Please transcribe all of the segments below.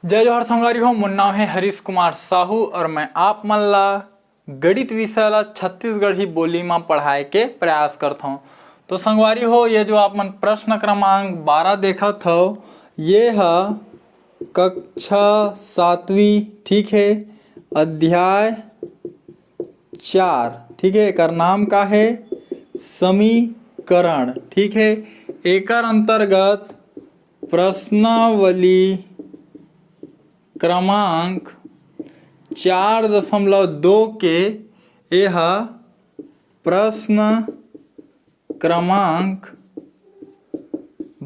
जय जोहर संगवारी हो। मोर नाम है हरीश कुमार साहू और मैं आप मन ला गणित विषय ला छत्तीसगढ़ी बोली में पढ़ाए के प्रयास करता हूँ। तो संगवारी हो, ये जो आप मन प्रश्न क्रमांक 12 देखत हो, ये है कक्षा 7वीं, ठीक है, अध्याय 4, ठीक है। एकर नाम का है समीकरण, ठीक है। एकर अंतर्गत प्रश्नावली क्रमांक 4.2 के यह प्रश्न क्रमांक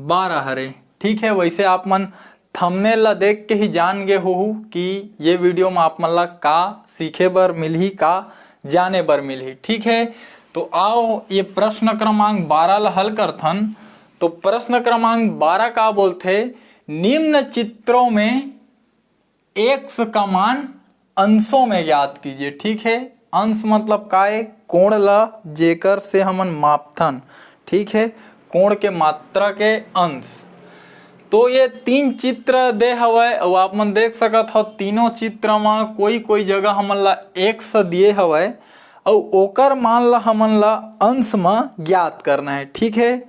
12 हरे, ठीक है। वैसे आप मन थंबनेल ला देख के ही जान गए हो कि ये वीडियो में आप मन ला का सीखे बर मिलही, का जाने बर मिलही, ठीक है। तो आओ ये प्रश्न क्रमांक 12 ला हल करथन। तो प्रश्न क्रमांक 12 का बोलते, निम्न चित्रों में x का मान अंशों में ज्ञात कीजिए, ठीक है। अंश मतलब का है? कोण ला जेकर से हमन मापथन, ठीक है, कोण के मात्रा के अंश। तो ये 3 चित्र दे हवय और आप मन देख सकत हो तीनों चित्र में कोई जगह हमन ला x दिए हवय और ओकर मान ला हमन ला अंश में ज्ञात करना है, ठीक है।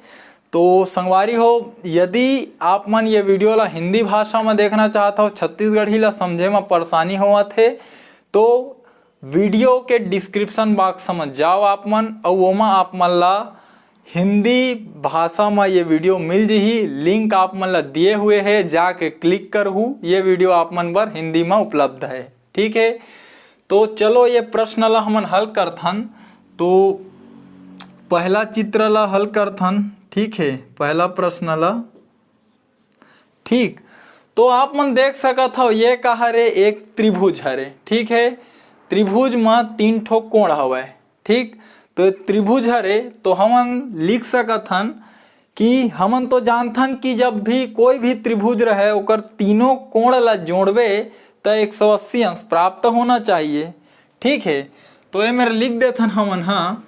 तो संगवारी हो, यदि आप मन ये वीडियो ला हिंदी भाषा में देखना चाहता हो, छत्तीसगढ़ी ला समझे में परेशानी होवत है, तो वीडियो के डिस्क्रिप्शन बॉक्स में जाओ आप मन और ओमा आप मन ला हिंदी भाषा में ये वीडियो मिल जही। लिंक आप मन ला दिए हुए है, जाके क्लिक करहू। ये वीडियो आप मन बर हिंदी में उपलब्ध है, ठीक है। तो चलो ये प्रश्न ला हमन हल करथन। तो पहला चित्र ला हल करथन, ठीक है, पहला प्रश्न ला, ठीक। तो आप मन देख सकत हो ये का हरे, एक त्रिभुज हरे, ठीक है। त्रिभुज में 3 ठो कोण हवय, ठीक। तो त्रिभुज हरे तो हमन लिख सकत हन कि हमन तो जानथन कि जब भी कोई भी त्रिभुज रहे ओकर तीनों कोण ला जोड़बे तो 180 अंश प्राप्त होना चाहिए, ठीक है। तो ये मेरे लिख देथन हमन, हाँ,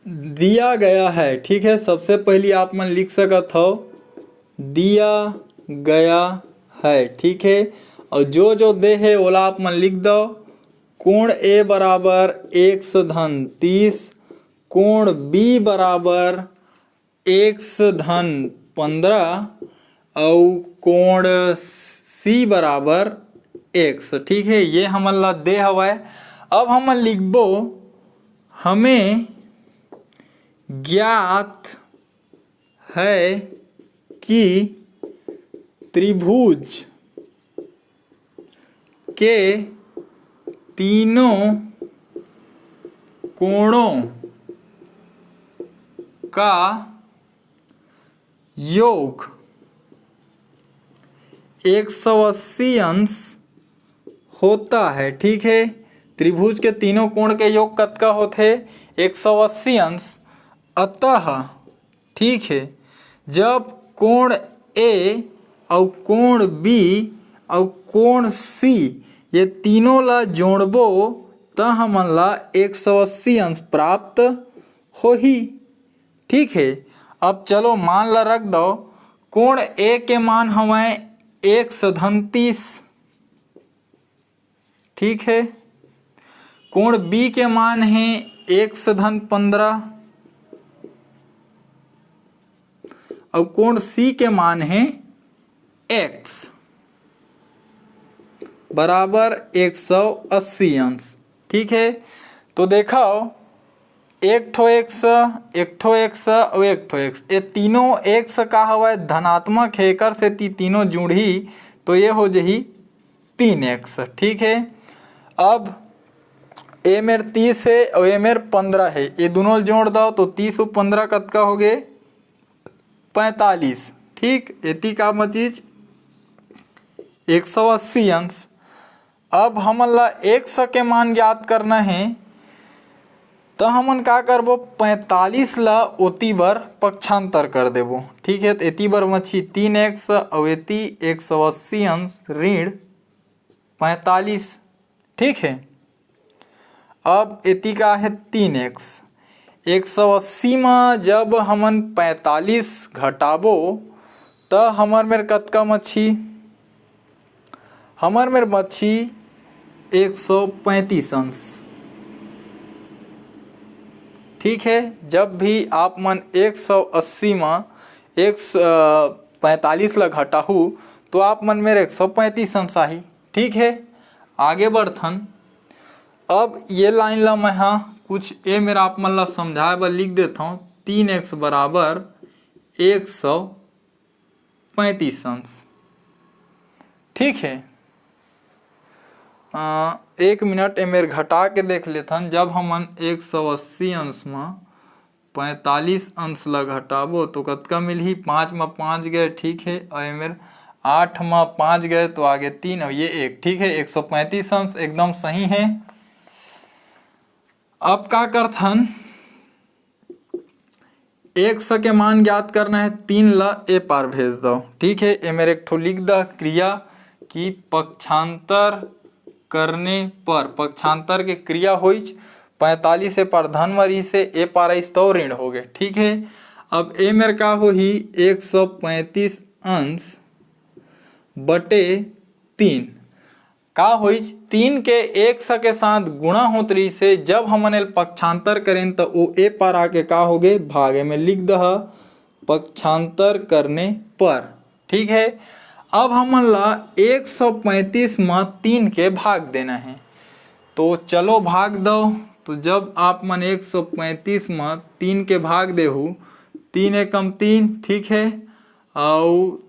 दिया गया है, ठीक है। सबसे पहली आप मन लिख सकत हो दिया गया है, ठीक है। और जो दे है ओला आप मन लिख दो। कोण A बराबर 130, कोण B बराबर 115 और कोण C बराबर x, ठीक है। ये हमन ला दे हवय। अब हमन लिखबो, हमें ज्ञात है कि त्रिभुज के तीनों कोणों का योग 180 अंश होता है, ठीक है। त्रिभुज के तीनों कोण के योग कतका होते? 180 अंश। अतः, ठीक है, जब कोण A और कोण B और कोण C ये तीनों ला जोड़बो तो हमन ला 180 अंश प्राप्त होही, ठीक है। अब चलो मान ला रख दो। कोण A के मान हवय 130, ठीक है। कोण B के मान है 115 और कोण C के मान है x बराबर 180 अंश, ठीक है। तो देखो, एक ठो x और एक ठो x, ये तीनों x का हवा धनात्मक है, एकर से तीनों जुड़ी तो ये हो जही 3x, ठीक है। अब ए मेर 30 है और ए मेर 15 है, ये दोनों जोड़ दो तो 30 और 15 कतका हो गए? 45, ठीक। इतनी का चीज 180 अंश। अब हमन ला x के मान ज्ञात करना है तो हमन का करबो, 45 ला ओती बर पक्षांतर कर देबो, ठीक है। तो एती बर मछी 3x और एती 180 अंश ऋण 45, ठीक है। अब एती का है 3x 180 में जब हमन 45 घटाबो तो हमार मेरे कतका मच्छी, हमार मेरे मच्छी 135 अंश। ठीक है, जब भी आप मन 180 में 145 ला घटाहू तो आप मन मेरे 135 अंश आही। ठीक है, आगे बढ़थन। अब ये लाइन ला मैं हाँ कुछ ए मेरा आप मन ला समझाए बर लिख देता हूँ। 3x बराबर 135 अंश। ठीक है, 1 मिनट ए मेरे घटा के देख लेथन। जब हमन 180 अंश में 45 अंश ला घटाबो तो कतका मिलही, 5 में 5 गए। ठीक है, और मेरे 8 में 5 गए तो आगे 3 और ये 1। ठीक है, 135 अंश एकदम सही है। अब का करथन, 100 के मान ज्ञात करना है, 3 ला ए पार भेज दो। ठीक है, ये मेरे एक ठो लिख द क्रिया की पक्षांतर करने पर, पक्षांतर के क्रिया होइच 45 ए पार धन मरी से ए पार आइस तो ऋण हो गए। ठीक है, अब ए मेरे का हो ही 135 अंश बटे 3 का होइच 3 के 100 के साथ गुणा होत रही से जब हमन पक्षांतर करें तो वो ए पार आके का हो गए भागे में लिख दह पक्षांतर करने पर। ठीक है, अब हमन ला 135 में 3 के भाग देना है, तो चलो भाग दो। तो जब आप मन 135 में 3 के भाग देहू, 3 एकम 3। ठीक है, और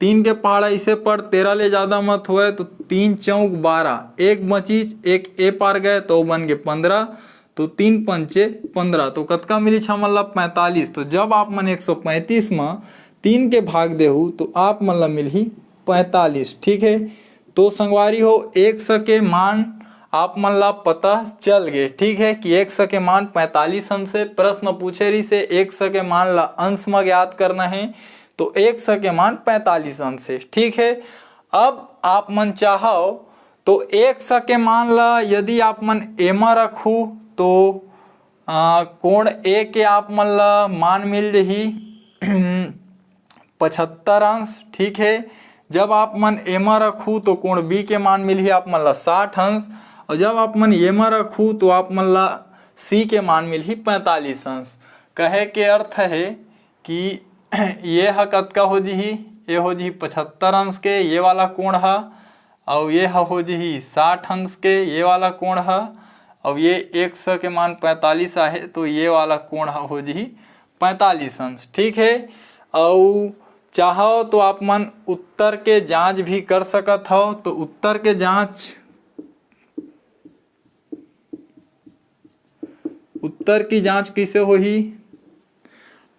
3 के पहाड़ ऐसे पर 13 ले ज़्यादा मत हुए तो 3 चौक 12, एक बचीच एक ए पार गए तो बन गए 15, तो 3 पंचे 15 तो कतका मिली हमन ला 45। तो जब आप मन 135 में 3 के भाग देहू तो आप मन ला मिलही 45। ठीक है, तो संगवारी हो 100 के मान आप मन ला पता चल गए। ठीक है, कि 100 के मान 45 अंश से प्रश्न पूछे रही से 100 के मान ला अंश में ज्ञात करना है, तो 100 के मान 45 अंश है। ठीक है, अब आप मन चाहो तो 100 के मान ला यदि आप मन ए में रखू तो कोण ए के आप मन ला मान मिल जही 75 अंश। ठीक है, जब आप मन ए में रखू तो कोण बी के मान मिलही आप मन ला 60 अंश, और जब आप मन ए में रखू तो आप मन ला सी के मान मिलही 45 अंश। कहे के अर्थ है कि ये ह कतका हो जी, ये हो जी 75 अंश के ये वाला कोण है, और ये हो जी 60 अंश के ये वाला कोण है, और ये 100 के मान 45 आहे तो ये वाला कोण हो जी 45 अंश। ठीक है, और चाहो तो आप मन उत्तर के जांच भी कर सकत हो। तो उत्तर के जांच, उत्तर की जांच किसे होही,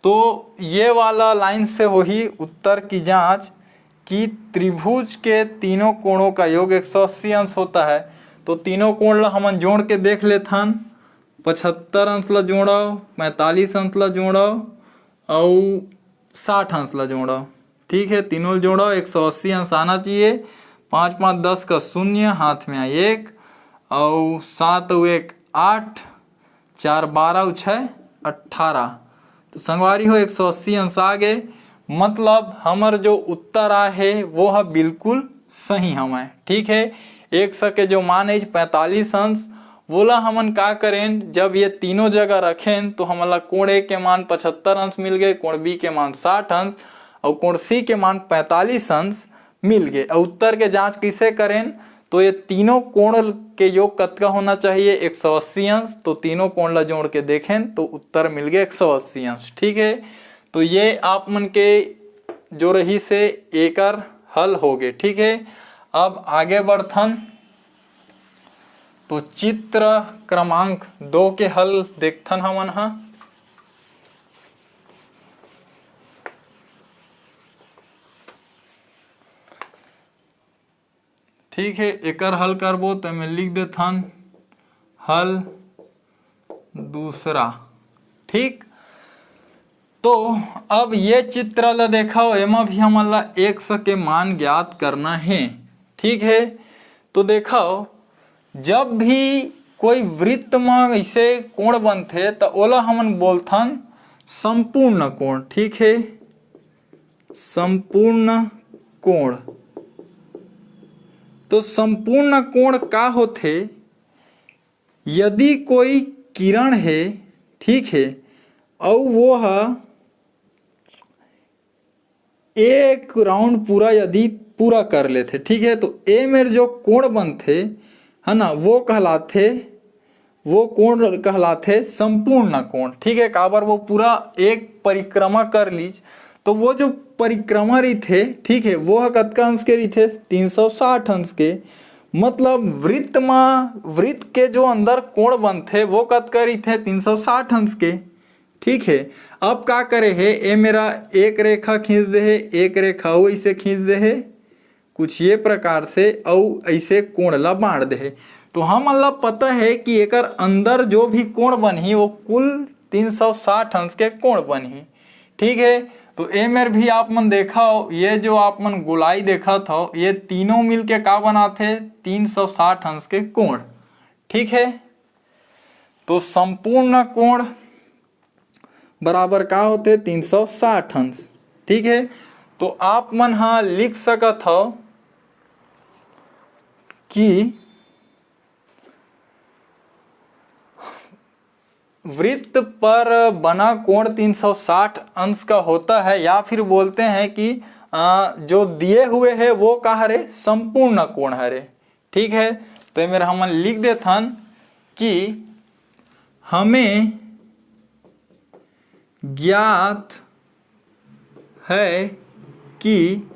तो ये वाला लाइन से होही उत्तर की जांच कि त्रिभुज के तीनों कोणों का योग 180 अंश होता है। तो तीनों कोण ला हमन जोड़ के देख लेथन, 75 अंश ला जोड़ो, 45 अंश ला जोड़ो और 60 अंश ला जोड़ो। ठीक है, तीनों जोड़ो 180 अंश आना चाहिए। 5 5 10 का 0 हाथ में आए 1, और 7 और 1 8, 4 12 और 6 18, तो संगवारी हो 180 अंश आ गए। मतलब हमार जो उत्तर आ है वो है बिल्कुल सही हमें। ठीक है, 100 के जो मान है 45 अंश, बोला हमन का करें जब ये तीनों जगह रखें तो हमला कोण ए के मान 75 अंश मिल गए, कोण बी के मान 60 अंश और कोण सी के मान 45 अंश मिल गए। और उत्तर के जांच किसे करें, तो ये तीनों कोण के योग कतका होना चाहिए 180 अंश। तो तीनों कोण ला जोड़ के देखें तो उत्तर मिल गए 180 अंश। ठीक है, तो ये आप मन के जो रही से एकर हल हो गए। ठीक है, अब आगे बढ़थन तो चित्र क्रमांक 2 के हल देखथन हमन हा। ठीक है, एकर हल करबो तो मैं लिख देथन हल दूसरा। ठीक, तो अब ये चित्र ला देखो, एमा भी हमन ला 100 के मान ज्ञात करना है। ठीक है, तो देखो जब भी कोई वृत्त में ऐसे कोण बनथे तो ओला हमन बोलथन संपूर्ण कोण। ठीक है, संपूर्ण कोण। तो संपूर्ण कोण का होथे, यदि कोई किरण है, ठीक है, और वो एक राउंड पूरा यदि पूरा कर लेते, ठीक है, तो ए मेरे जो कोण बनते है ना, वो कोण कहलाते संपूर्ण कोण। ठीक है, काबर वो पूरा एक परिक्रमा कर लीज, तो वो जो परिक्रमा रही थे, ठीक है, वो कतका अंश के रही थे, 360 अंश के। मतलब वृत्त के जो अंदर कोण बनते वो कतका रही थे, 360 अंश के। ठीक है, अब का करे है, ये मेरा एक रेखा खींच दे है, एक रेखा वो ऐसे खींच दे है कुछ ये प्रकार से, और ऐसे कोण ला बांट दे है। तो हम अल्लाह पता है कि एकर अंदर जो भी कोण बनी वो कुल 360 अंश के कोण बनी। ठीक है, तो ए मेर भी आप मन देखा हो, ये जो आप मन गोलाई देखा था, ये तीनों मिल के का बनाते, 360 अंश के कोण। ठीक है, तो संपूर्ण कोण बराबर का होते, 360 अंश। ठीक है, तो आप मन हाँ लिख सकत हो कि वृत्त पर बना कोण 360 अंश का होता है, या फिर बोलते हैं कि जो दिए हुए है वो का हरे, संपूर्ण कोण हरे। ठीक है, तो मेरा हम लिख देथन कि हमें ज्ञात है कि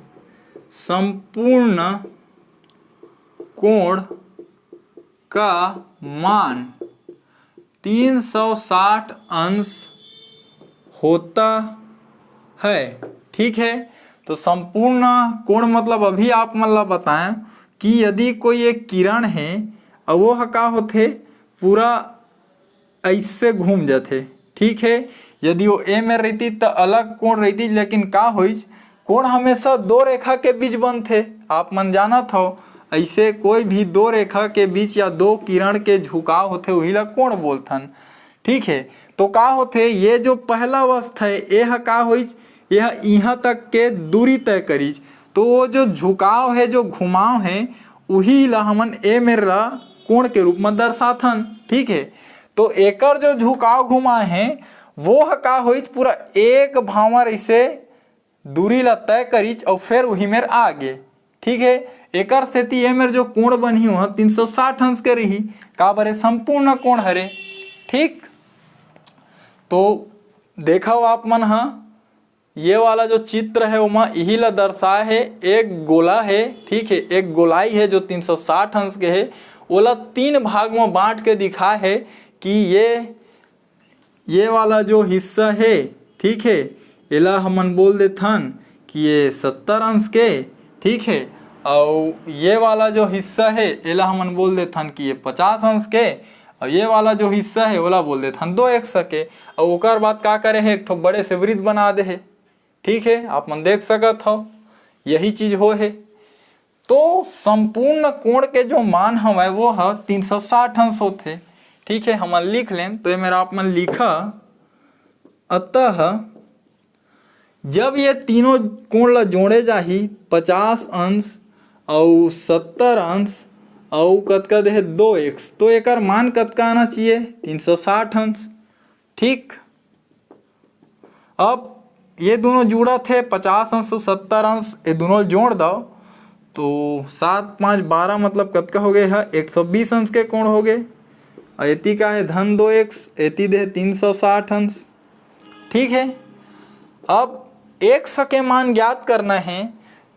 संपूर्ण कोण का मान 360 अंश होता है। ठीक है, तो संपूर्ण कोण मतलब अभी आप मतलब बताएं कि यदि कोई एक किरण है और वो का होते पूरा ऐसे घूम जाते। ठीक है, यदि वो ए में रहती तो अलग कोण रहती, लेकिन का होई, कोण हमेशा दो रेखा के बीच बनते। आप मन जाना था, ऐसे कोई भी दो रेखा के बीच या दो किरण के झुकाव होते वही ला कोण बोलथन। ठीक है, तो का होते, ये जो पहला अवस्था है यह का होई, यह यहाँ तक के दूरी तय करीज, तो वो जो झुकाव है, जो घुमाव है, वही ला हमन ए मेरा कोण के रूप में दर्शाथन। ठीक है, तो एकर जो झुकाव घुमा है वो का होई, पूरा एक भावर ऐसे दूरी ला तय करीज और फिर वही मेर आगे। ठीक है, एकर सेती ये मेरे जो कोण बनी हुआ 360 अंश के रही, का बरे संपूर्ण कोण हरे। ठीक, तो देखा आप मन हाँ, ये वाला जो चित्र है वहाँ यही ला दर्शाया है, एक गोला है। ठीक है, एक गोलाई है जो 360 अंश के है, ओला 3 भाग में बांट के दिखा है कि ये वाला जो हिस्सा है, ठीक है, एला हमन बोल देथन कि ये 70 अंश के। ठीक है, और ये वाला जो हिस्सा है एला हमन बोल देथन कि ये 50 अंश के, और ये वाला जो हिस्सा है ओला बोल देथन 2x के। और ओकर बाद का करे है, एक ठो बड़े से वृत्त बना दे है। ठीक है, आप मन देख सकत हो, यही चीज हो है। तो संपूर्ण कोण के जो मान हवे वो है 360 अंश होते। ठीक है, हम लिख लें, तो ये मेरा आप मन लिखा, अतः जब ये तीनों कोण ला जोड़े जाही, 50 अंश और 70 अंश और कतका दे 2x, तो एकर मान कतका आना चाहिए, 360 अंश। ठीक, अब ये दोनों जुड़ा थे 50 अंश और 70 अंश, ये दोनों जोड़ दो तो 7 5 12 मतलब कतका हो गए है, 120 अंश के कोण हो गए। और एती का है धन 2x, एती दे 360 अंश। ठीक है, अब x के मान ज्ञात करना है,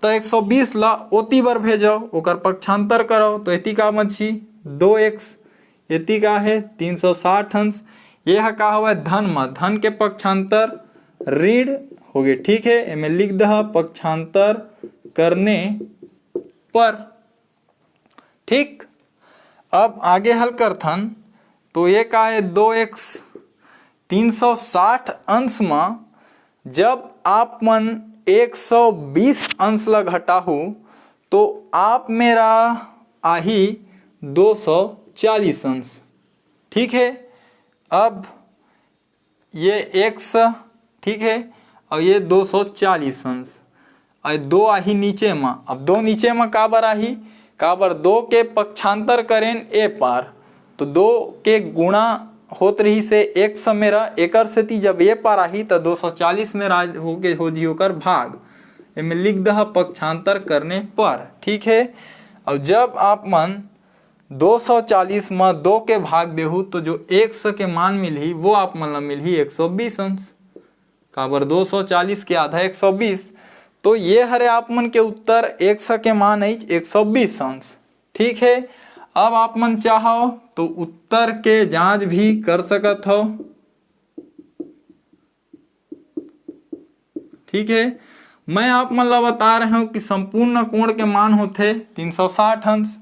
तो 120 ला ओती बार भेजो, ओकर पक्षांतर करो, तो एती का मछी 2x, एती का है 360 अंश। यह का हुआ धन में, धन के पक्षांतर ऋण हो गए। ठीक है, इनमें लिख दहा पक्षांतर करने पर। ठीक, अब आगे हल करथन, तो ये का है 2x 360 अंश में जब आप मन 120 अंश ला घटाहू तो आप मेरा आही 240 अंश। ठीक है, अब ये x, ठीक है, और ये 240 अंश, और 2 आही नीचे में। अब 2 नीचे में का बर आही, का बर 2 के पक्षांतर करें ए पार, तो 2 के गुणा होत रही से 100 मेरा एकर से ती जब ए पार आही तो 240 में राज होके हो जी होकर भाग, इनमें लिख दह पक्षांतर करने पर। ठीक है, और जब आप मन 240 में 2 के भाग देहू तो जो 100 के मान मिलही वो आप मन ला मिलही 120 अंश। काबर 240 के आधा 120, तो ये हरे आप मन के उत्तर 100 के मान है 120 अंश। ठीक है, अब आप मन चाहो तो उत्तर के जांच भी कर सकत हो। ठीक है, मैं आप मन ला बता रहा हूं कि संपूर्ण कोण के मान होते 360 अंश।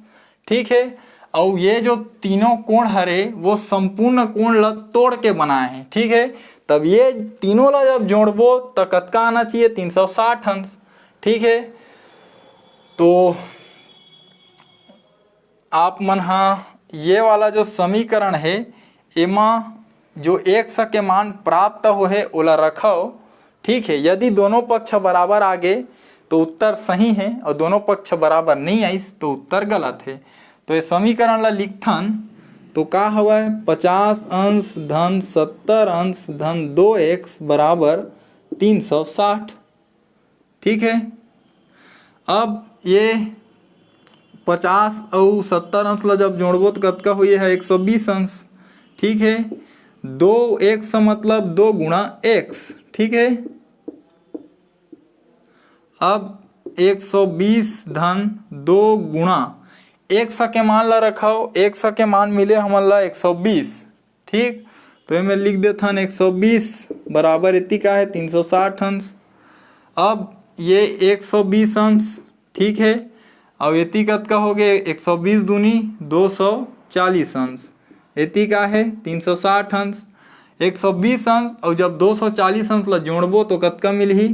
ठीक है, और ये जो तीनों कोण हरे वो संपूर्ण कोण ला तोड़ के बनाए हैं। ठीक है, तब ये तीनों ला जब जोड़बो तो कतका आना चाहिए 360 अंश। ठीक है, तो आप मन हाँ ये वाला जो समीकरण है एमा जो 100 के मान प्राप्त हो है ओला रखो। ठीक है, यदि दोनों पक्ष बराबर आ गए तो उत्तर सही है और दोनों पक्ष बराबर नहीं आई तो उत्तर गलत है। तो ये समीकरण ला लिखथन तो का हुआ है 50 अंश धन 70 अंश धन 2x बराबर 360। ठीक है, अब ये 50 और 70 अंश ला जब जोड़बो तो कतका हुई है 120 अंश। ठीक है, 2x मतलब 2 गुणा x। ठीक है, अब 120 धन 2 गुणा 100 के मान ला रखो, 100 के मान मिले हमन ला 120। ठीक, तो मैं लिख देथन 120 बराबर इतनी का है 360 अंश। अब ये 120 अंश। ठीक है, अब इतनी कतका हो गए 120 दूनी 240 अंश, इतनी का है 360 अंश। 120 अंश और जब 240 अंश ला जोड़बो तो कतका मिलही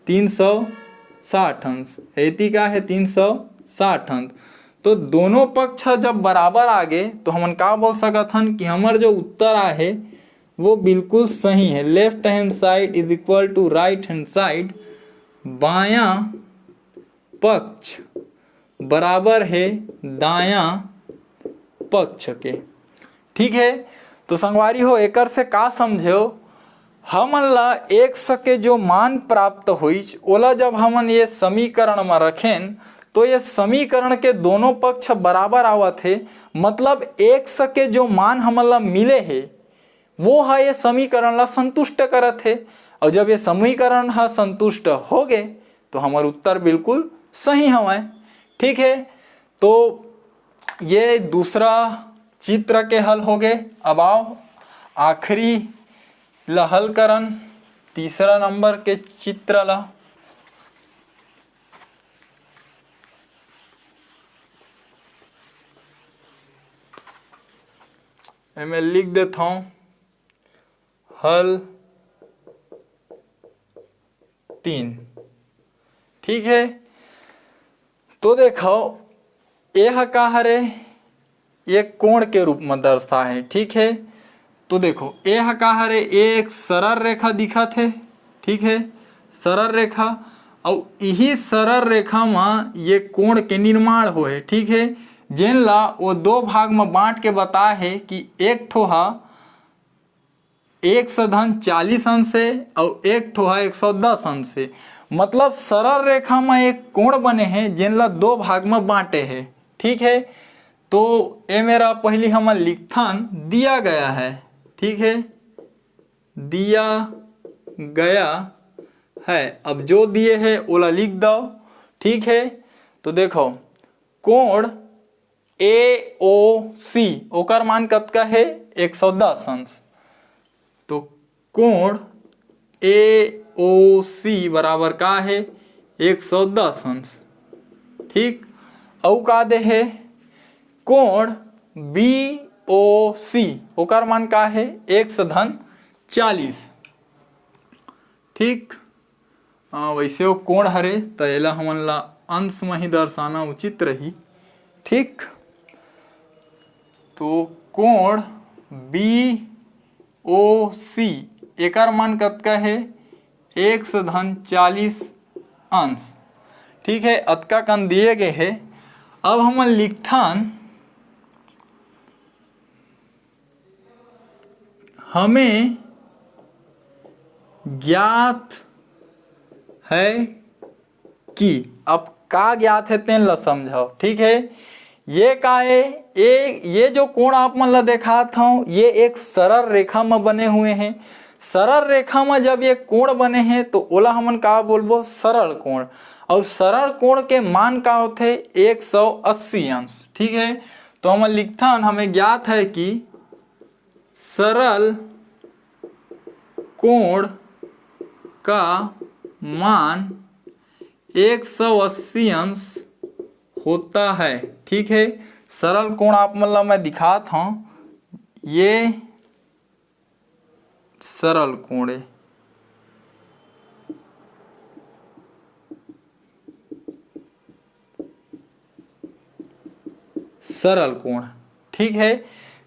360 अंश, इतनी का है 360 अंश। तो दोनों पक्ष जब बराबर आ गए तो हमन का बोल सकत हन कि हमर जो उत्तर आहे वो बिल्कुल सही है। Left hand side is equal to right hand side, बायां पक्ष बराबर है दायां पक्ष के। ठीक है, तो संगवारी हो एकर से का समझो, हमन ला 100 के जो मान प्राप्त हुई ओला जब हमन ये समीकरण में रखें तो ये समीकरण के दोनों पक्ष बराबर आवत है, मतलब 100 के जो मान हमन ला मिले है वो है ये समीकरण ला संतुष्ट करत है। और जब ये समीकरण हा संतुष्ट हो गए तो हमार उत्तर बिल्कुल सही हवाए। ठीक है, तो ये दूसरा चित्र के हल हो गए। अब आओ आखिरी ला हल करन, तीसरा नंबर के चित्र ला। मैं लिख देता हूं हल 3। ठीक है, तो देखो यह का हरे एक कोण के रूप में दर्शा है। ठीक है, तो देखो यह का हरे एक सरल रेखा दिखत है। ठीक है, सरल रेखा, और यही सरल रेखा में ये कोण के निर्माण हो है। ठीक है, जेन ला वो 2 भाग में बांट के बता है कि एक ठो हा 100 धन 40 अंश से और एक ठो हा 110 अंश से, मतलब सरल रेखा में एक कोण बने हैं जिन ला 2 भाग में बांटे हैं। ठीक है, तो ये मेरा पहली हम लिखथन दिया गया है। ठीक है, दिया गया है, अब जो दिए है ओला लिख दो। ठीक है, तो देखो कोण AOC ओकर मान कतका है 110 अंश, तो कोण AOC बराबर का है 110 अंश। ठीक, और का दे है कोण BOC ओकर मान का है 100 धन 40। ठीक, वैसे वो कोण हरे तो एला हमन ला अंश में ही दर्शाना उचित रही। ठीक, तो कोण BOC एकर मान कतका है 100 धन 40 अंश। ठीक है, अतका कन दिए गए है। अब हम लिखथन हमें ज्ञात है कि, अब का ज्ञात है तेन ला समझाओ। ठीक है, ये का है, ये जो कोण आप मन ला देखात हूं ये एक सरल रेखा में बने हुए हैं। सरल रेखा में जब ये कोण बने हैं तो ओला हमन का बोलबो, सरल कोण। और सरल कोण के मान का होते 180 अंश। ठीक है, तो हम लिखथन हमें ज्ञात है कि सरल कोण का मान 180 अंश होता है। ठीक है, सरल कोण आप मन ला मैं दिखाता हूं, ये सरल कोण है। सरल कोण, ठीक है,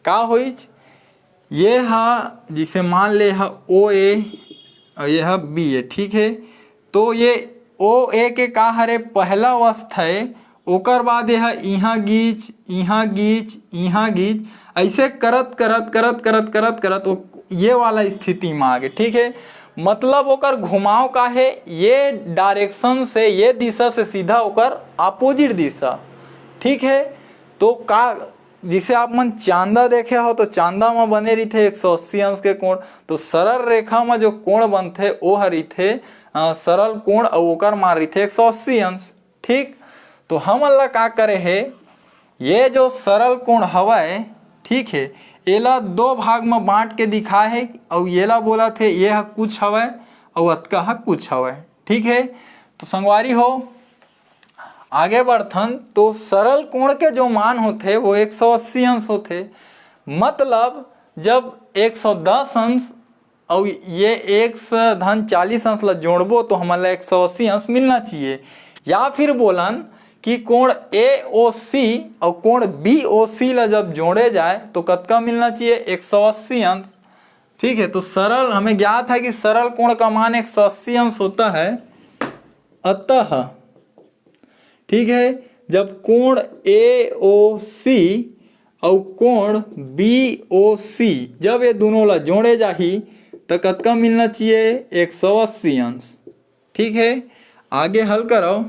का होई, ये हा जिसे मान ले हा ओ ए और ये हा बी ए। ठीक है, तो ये ओ ए के का हरे पहला अवस्था है, ओकर बाद यह इहाँ गीच, इहाँ गीच, इहाँ गीच, ऐसे करत करत करत करत करत करत ये वाला स्थिति में आ गए। ठीक है, मतलब ओकर घुमाव का है, ये डायरेक्शन से, ये दिशा से सीधा ओकर अपोजिट दिशा। ठीक है, तो का जिसे आप मन चांदा देखे हो तो चांदा में बने रही थे 180 अंश के कोण, तो सरल रेखा में जो कोण बनते वो हरी थे सरल कोण और ओकर मान रही थे 180 अंश। ठीक, तो हम ला का करे है, ये जो सरल कोण हवाए, ठीक है, एला दो भाग में बांट के दिखा है और येला बोला थे ये हा कुछ हवाए और अतका हा कुछ हवाए। ठीक है, तो संगवारी हो आगे बढ़थन, तो सरल कोण के जो मान होते वो 180 अंश होते। मतलब जब 110 अंश और ये 140 अंश ला जोड़बो तो हमारा 180 अंश मिलना चाहिए। या फिर बोलन कि कोण AOC और कोण BOC ला जब जोड़े जाए तो कतका मिलना चाहिए, 180 अंश। ठीक है, तो सरल हमें ज्ञात है कि सरल कोण का मान 180 अंश होता है। अतः ठीक है, जब कोण AOC और कोण BOC जब ये दोनों ला जोड़े जाही तो कतका मिलना चाहिए, 180 अंश। ठीक है, आगे हल करो।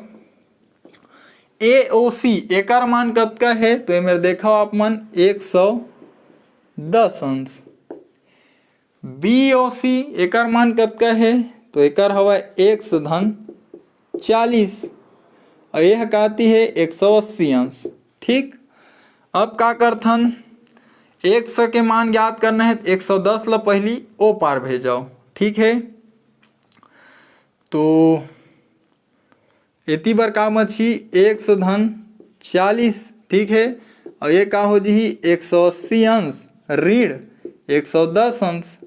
AOC एकर मान कतका है, तो ये मेरे देखो आप मन 110 अंश। BOC एकर मान कतका है, तो एकर हवा 140 और यह कहती है 180 अंश। ठीक, अब का करथन, 100 के मान ज्ञात करना है, 110 ला पहली ओ पार भेजाओ। ठीक है, तो इतनी बार का मछी 140। ठीक है, और ये का हो जी 180 अंश ऋण 110 अंश,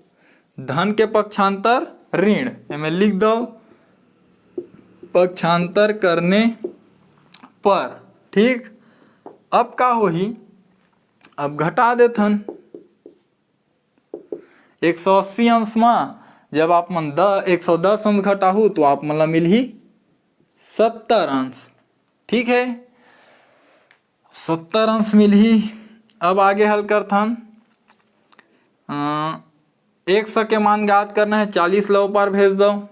धन के पक्षांतर ऋण, में लिख दो पक्षांतर करने पर। ठीक, अब का हो ही, अब घटा देथन 180 अंश में जब आप मन 110 अंश घटाहू तो आप मन मिल ही 70 अंश। ठीक है, 70 अंश मिल ही। अब आगे हल करथन, 100 के मान ज्ञात करना है, 40 लो पार भेज दो,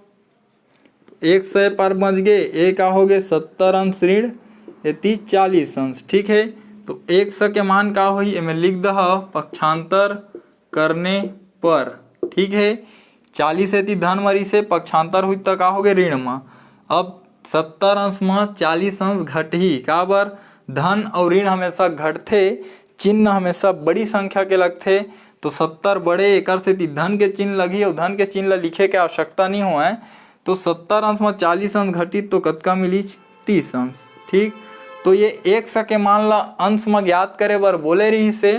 100 पर बच गए, एक का हो गए 70 अंश ऋण 40 अंश। ठीक है, तो 100 के मान का हो ही लिख दो पक्षांतर करने पर। ठीक है, 40 धन मरी से पक्षांतर हुई तो का हो गए ऋण में। अब 70 अंश में 40 अंश घट ही, का बर धन और ऋण हमेशा घटते, चिन्ह हमेशा बड़ी संख्या के लगते, तो 70 बड़े एकर से धन के चिन्ह लगी और धन के चिन्ह लिखे के आवश्यकता नहीं हुआ है। तो 70 अंश में 40 अंश घटी तो कतका मिली 30 अंश। ठीक, तो ये 100 के मान ला अंश में ज्ञात करे बर बोले रही से,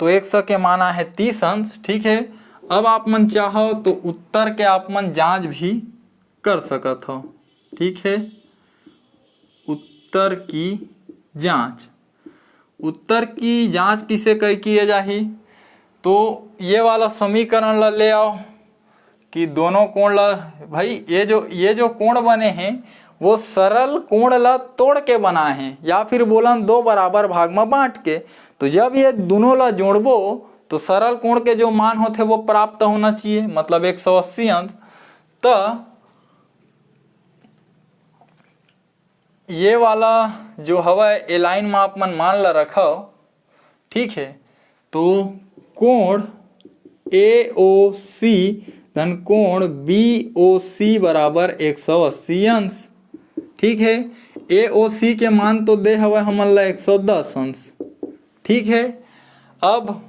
तो 100 के माना है 30 अंश। ठीक है, अब आप मन चाहो तो उत्तर के आप मन जांच भी कर सकत हो। ठीक है, उत्तर की जांच, उत्तर की जांच किसे कह किए जाही, तो ये वाला समीकरण ला ले आओ कि दोनों कोण ला, भाई ये जो कोण बने हैं वो सरल कोण ला तोड़ के बनाए हैं या फिर बोलन दो बराबर भाग में बांट के। तो जब ये दोनों ला जोड़बो तो सरल कोण के जो मान होते वो प्राप्त होना चाहिए, मतलब 180 अंश। तो ये वाला जो हवा ए लाइन में आप मन मान ला रखो, ठीक है। तो कोण AOC धन कोण BOC बराबर 180 अंश, ठीक है। AOC के मान तो दे हवा हमन ला 110 अंश, ठीक है। अब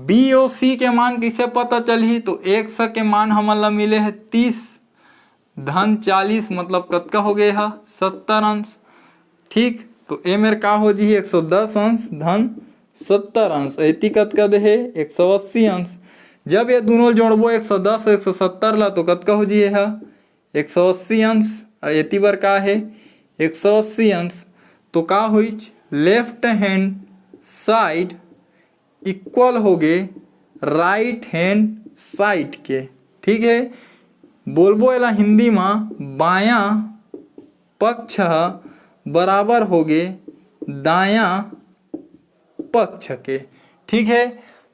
BOC के मान किसे पता चलही, तो 100 के मान हमन ला मिले है 30 धन 40 मतलब कतका हो गए है 70 अंश, ठीक। तो ए मेर का हो जी 110 अंश धन 70 अंश, ऐती कतका दे है 180 अंश। जब ये दोनों जोड़बो 110 और 170 ला तो कतका हो जी है 180 अंश, ऐती बार का है 180 अंश। तो का हुई लेफ्ट हैंड साइड इक्वल हो गए राइट हैंड साइड के, ठीक है। बोलबो एला हिंदी में बायां पक्ष बराबर हो गए दायां पक्ष के, ठीक है।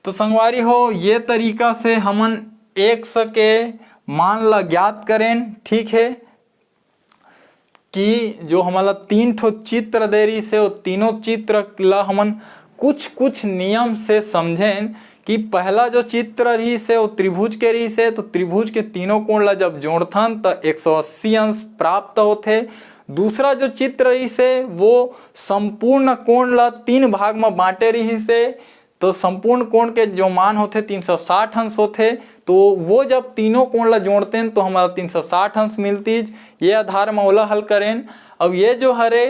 तो संगवारी हो ये तरीका से हमन 100 के मान ला ज्ञात करें, ठीक है। कि जो हमारा 3 ठो चित्र दे रही से वो तीनों चित्र ला हमन कुछ कुछ नियम से समझें कि पहला जो चित्र रही से वो त्रिभुज के रही से, तो त्रिभुज के तीनों कोण ला जब जोड़थन तो 180 अंश प्राप्त होते। दूसरा जो चित्र रही से वो संपूर्ण कोण ला 3 भाग में बांटे रही से, तो संपूर्ण कोण के जो मान होते 360 अंश होते। तो वो जब तीनों कोण ला जोड़ते हैं तो हमारा 360 अंश मिलती। ये आधार में ओला हल करें। अब ये जो हरे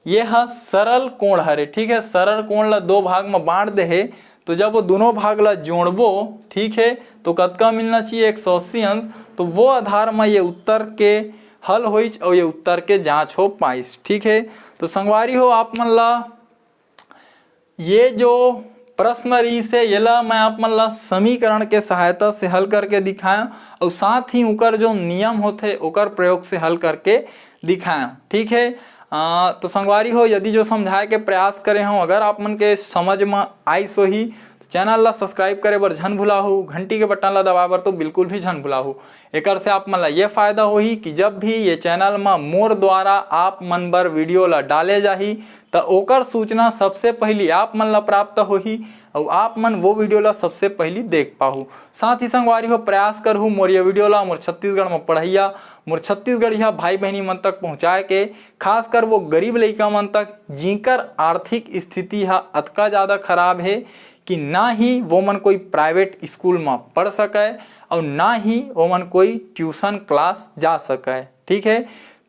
ये है सरल कोण हरे, ठीक है। सरल कोण ला 2 भाग में बांट दे है, तो जब वो दोनों भाग ला जोड़बो, ठीक है, तो कतका मिलना चाहिए 180 अंश। तो वो आधार में ये उत्तर के हल होई और ये उत्तर के जांच हो पाइस, ठीक है। तो संगवारी हो आप मन ला ये जो प्रश्न रही से येला मैं आप मन ला समीकरण के सहायता से हल करके दिखाया और साथ ही उकर जो नियम होते ओकर प्रयोग से हल करके दिखाया, ठीक है। तो संगवारी हो यदि जो समझाए के प्रयास करे हो अगर आप मन के समझ में आई सो ही तो चैनल ला सब्सक्राइब करे बर झन भुलाहू, घंटी के बटन ला दबाए बर तो बिल्कुल भी झन भुलाहू। एकर से आप मन ला ये फायदा होही कि जब भी ये चैनल में मोर द्वारा आप मन बर वीडियो ला डाले जाही तो ओकर सूचना सबसे पहली आप मन ला प्राप्त होही और आप मन वो वीडियो ला सबसे पहली देख पाहू। साथ ही संगवारी हो प्रयास करहूँ मोर ये वीडियो ला मोर छत्तीसगढ़ में पढ़ैया मोर छत्तीसगढ़िया भाई बहनी मन तक पहुँचाए के, खासकर वो गरीब लइका मन तक जिनकर आर्थिक स्थिति है अतका ज़्यादा खराब है कि ना ही वो मन कोई प्राइवेट स्कूल में पढ़ सके और ना ही वो मन कोई ट्यूशन क्लास जा सके, ठीक है।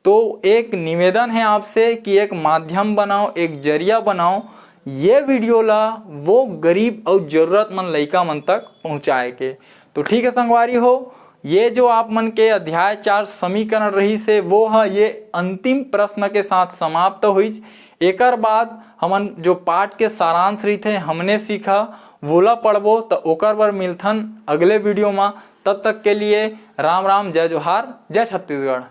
तो एक निवेदन है आपसे कि एक माध्यम बनाओ, एक जरिया बनाओ, ये वीडियो ला वो गरीब और जरूरतमंद लइका मन तक पहुँचाए के। तो ठीक है संगवारी हो, ये जो आप मन के अध्याय 4 समीकरण रही से वो है ये अंतिम प्रश्न के साथ समाप्त हुई। एकर बाद हमन जो पाठ के सारांश रही थे हमने सीखा वोला पढ़बो तो ओकर बर मिलथन अगले वीडियो में। तब तक के लिए राम राम, जय जोहार, जय छत्तीसगढ़।